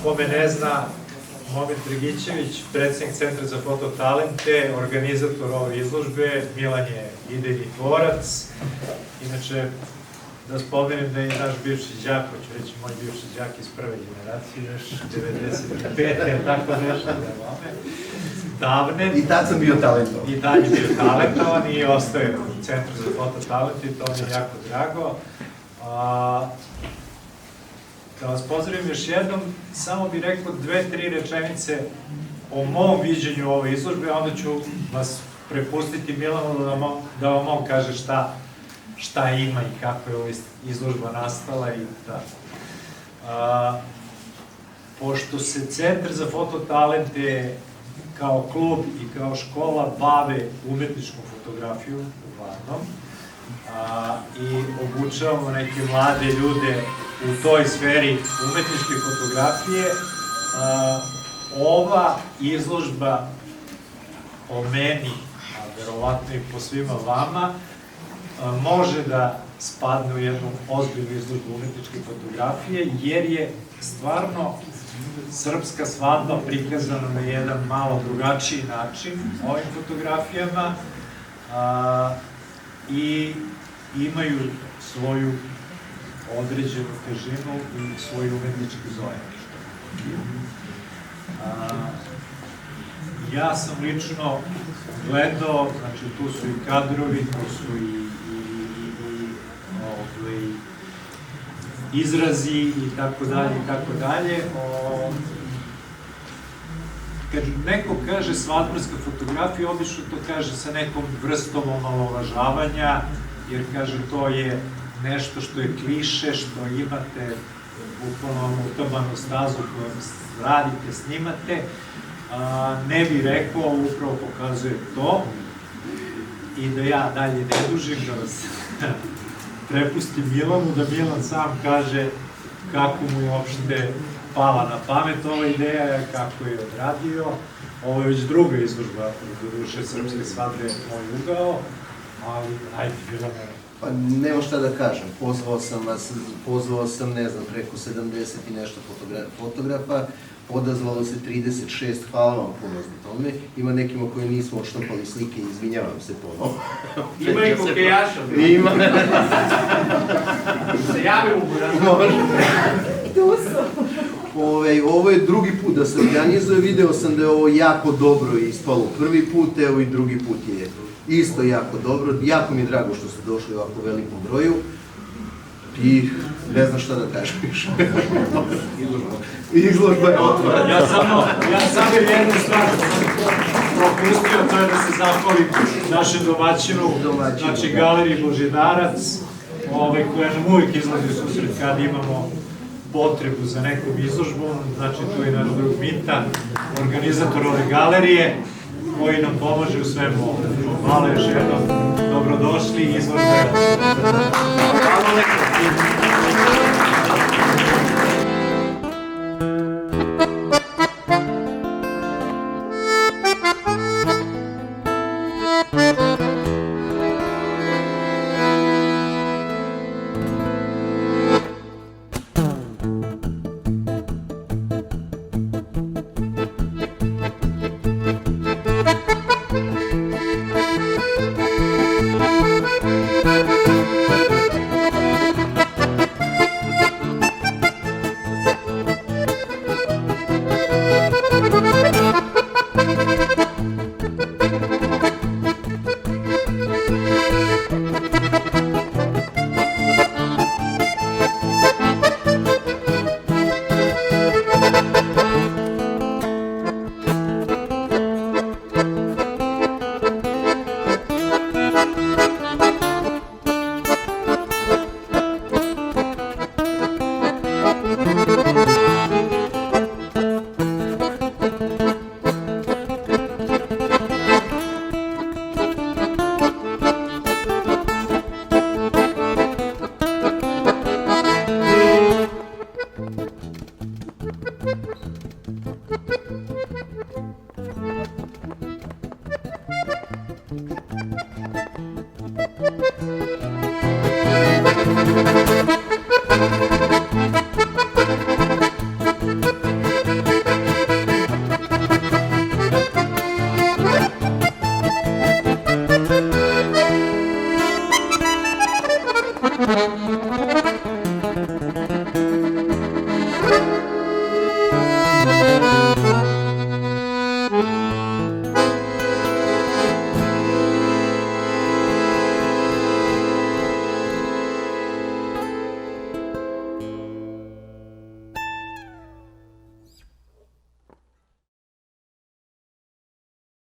Kome ne zna, Momir Dragićević, predsjednik Centra za fototalente, organizator ove izložbe, Milan je idejni tvorac. Inače, da spomenem da je naš bivši đak, hoću reći moj bivši đak iz prve generacije, još 95. tako nešto, davne. I tad sam bio talentovan. I tad je bio talentovan i ostaje u Centru za fototalente i to mi je jako drago. Da vas pozdravim još jednom, samo bih rekao 2-3 rečenice o mom viđenju ove izložbe, a onda ću vas prepustiti Milanu da vam on kaže šta ima i kako je ova izložba nastala i tako. Pošto se Centar za fototalente kao klub i kao škola bave umetničkom fotografijom uglavnom i obučavamo neke mlade ljude u toj sferi umetničke fotografije, ova izložba o meni, a verovatno i po svima vama, može da spadne u jednu ozbiljnu izložbu umetničke fotografije, jer je stvarno srpska svadba prikazana na jedan malo drugačiji način ovim fotografijama i imaju svoju određenu težinu i svoj umetnički zojam. Ja sam lično gledao, znači tu su i kadrovi, tu su i izrazi i tako dalje i tako dalje. Kad neko kaže svadbarska fotografija, obično to kaže sa nekom vrstom omalovažavanja, jer kaže to je nešto što je kliše, što imate bukvalno utabanu stazu koju radite, snimate. Ne bih rekao, upravo pokazuje to. i da ja dalje ne dužim, da vas prepustim Milanu, da Milan sam kaže kako mu je uopšte pala na pamet ova ideja, kako je odradio. Ovo je već druga izložba, do duše Srpske svadbe, moj ugao, ali ajde, Milane. Pa nema šta da kažem, pozvao sam, ne znam, preko 70 i nešto fotografa, odazvalo se 36, hvala vam puno za tome. Ima nekima koji nismo odštampali slike, izvinjavam se ponovo. Ima i hokejaša. Ima. Se javim u Buran. Može. Ovo je drugi put da se organizuje, video sam da je ovo jako dobro ispalo prvi put, evo i drugi put je isto jako dobro. Jako mi je drago što ste došli u ovako velikom broju i ne znam šta da kažem više. Izložba je otvorena. Ja samo jednu stvar propustio, to je da se zahvalim našem domaćinu, znači Galeriji Božidarac, koja nam uvijek izlazi u susret kad imamo potrebu za nekom izložbom, znači tu je naš drug Mita, organizator ove galerije, koji nam pomaže u svemu ovome. Hvala još jednom, dobrodošli, izložba je. Hvala lepo.